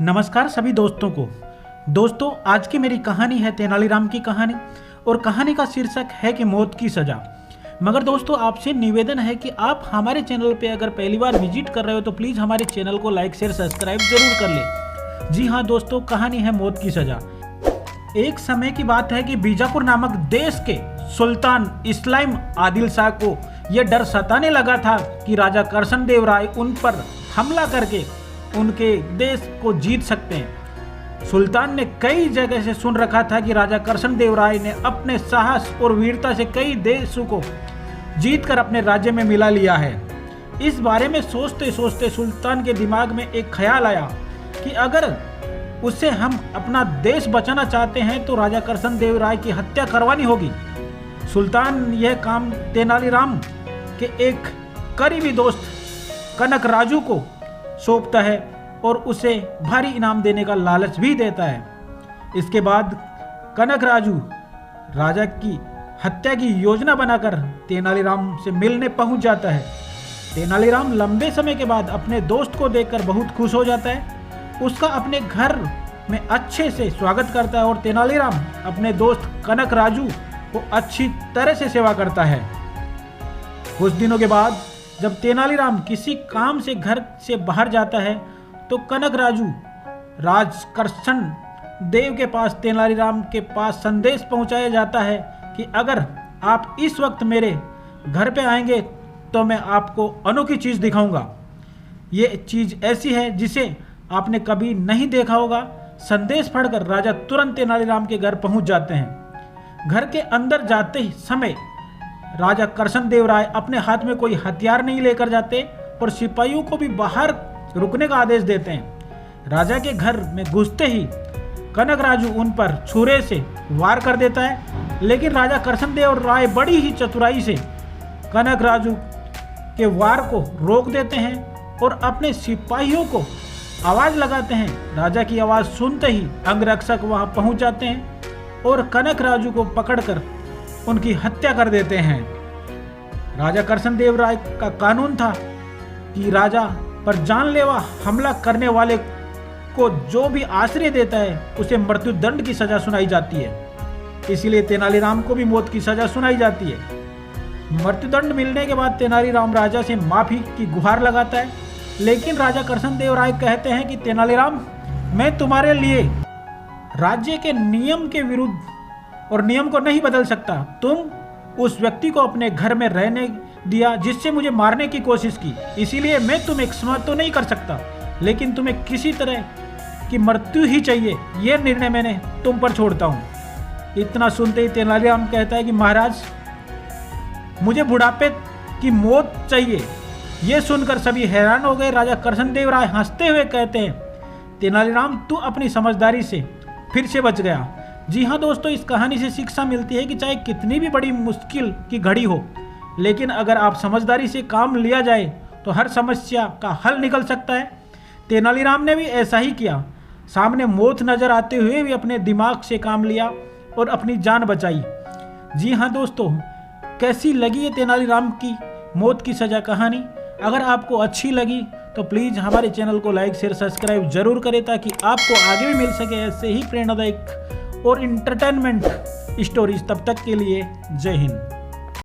नमस्कार सभी दोस्तों को। दोस्तों, आज की मेरी कहानी है तेनालीराम की कहानी और कहानी का शीर्षक है कि मौत की सज़ा। मगर दोस्तों, आपसे निवेदन है कि आप हमारे चैनल पे अगर पहली बार विजिट कर रहे हो तो प्लीज़ हमारे चैनल को लाइक शेयर सब्सक्राइब जरूर कर ले। जी हाँ दोस्तों, कहानी है मौत की सज़ा। एक समय की बात है कि बीजापुर नामक देश के सुल्तान इस्लाम आदिल शाह को यह डर सताने लगा था कि राजा कृष्णदेव राय उन पर हमला करके उनके देश को जीत सकते हैं। सुल्तान ने कई जगह से सुन रखा था कि राजा कृष्णदेव राय ने अपने साहस और वीरता से कई देशों को जीतकर अपने राज्य में मिला लिया है। इस बारे में सोचते सोचते सुल्तान के दिमाग में एक ख्याल आया कि अगर उससे हम अपना देश बचाना चाहते हैं तो राजा कृष्णदेव राय की हत्या करवानी होगी। सुल्तान यह काम तेनालीराम के एक करीबी दोस्त कनक राजू को सौंपता है और उसे भारी इनाम देने का लालच भी देता है। इसके बाद कनक राजू राजा की हत्या की योजना बनाकर तेनालीराम से मिलने पहुंच जाता है। तेनालीराम लंबे समय के बाद अपने दोस्त को देखकर बहुत खुश हो जाता है। उसका अपने घर में अच्छे से स्वागत करता है और तेनालीराम अपने दोस्त कनक राजू को अच्छी तरह से सेवा करता है। कुछ दिनों के बाद जब तेनालीराम किसी काम से घर से बाहर जाता है तो कनक राजू राज कृष्ण देव के पास तेनालीराम के पास संदेश पहुंचाया जाता है कि अगर आप इस वक्त मेरे घर पे आएंगे तो मैं आपको अनोखी चीज़ दिखाऊंगा। ये चीज़ ऐसी है जिसे आपने कभी नहीं देखा होगा। संदेश पढ़कर राजा तुरंत तेनालीराम के घर पहुंच जाते हैं। घर के अंदर जाते ही समय राजा कृष्णदेव राय अपने हाथ में कोई हथियार नहीं लेकर जाते और सिपाहियों को भी बाहर रुकने का आदेश देते हैं। राजा के घर में घुसते ही कनक राजू उन पर छुरे से वार कर देता है, लेकिन राजा कृष्णदेव राय बड़ी ही चतुराई से कनक राजू के वार को रोक देते हैं और अपने सिपाहियों को आवाज़ लगाते हैं। राजा की आवाज़ सुनते ही अंगरक्षक वहां पहुंच जाते हैं और कनक राजू को पकड़कर उनकी हत्या कर देते हैं। राजा कृष्णदेव राय का कानून था कि राजा पर जानलेवा हमला करने वाले को जो भी आश्रय देता है उसे मृत्यु दंड की सजा सुनाई जाती है। इसीलिए तेनालीराम को भी मौत की सजा सुनाई जाती है। मृत्युदंड मिलने के बाद तेनालीराम राजा से माफी की गुहार लगाता है, लेकिन राजा कृष्णदेव राय कहते हैं कि तेनालीराम, मैं तुम्हारे लिए राज्य के नियम के विरुद्ध और नियम को नहीं बदल सकता। तुम उस व्यक्ति को अपने घर में रहने दिया जिससे मुझे मारने की कोशिश की, इसीलिए मैं तुम्हें क्षमा तो नहीं कर सकता, लेकिन तुम्हें किसी तरह की मृत्यु ही चाहिए। यह निर्णय मैंने तुम पर छोड़ता हूँ। इतना सुनते ही तेनालीराम कहता है कि महाराज, मुझे बुढ़ापे की मौत चाहिए। यह सुनकर सभी हैरान हो गए। राजा कृष्णदेव राय हंसते हुए कहते हैं, तेनालीराम, तू अपनी समझदारी से फिर से बच गया। जी हाँ दोस्तों, इस कहानी से शिक्षा मिलती है कि चाहे कितनी भी बड़ी मुश्किल की घड़ी हो, लेकिन अगर आप समझदारी से काम लिया जाए तो हर समस्या का हल निकल सकता है। तेनालीराम ने भी ऐसा ही किया। सामने मौत नजर आते हुए भी अपने दिमाग से काम लिया और अपनी जान बचाई। जी हाँ दोस्तों, कैसी लगी ये तेनालीराम की मौत की सज़ा कहानी? अगर आपको अच्छी लगी तो प्लीज़ हमारे चैनल को लाइक शेयर सब्सक्राइब जरूर करें ताकि आपको आगे भी मिल सके ऐसे ही प्रेरणादायक और इंटरटेनमेंट स्टोरीज। तब तक के लिए जय हिंद।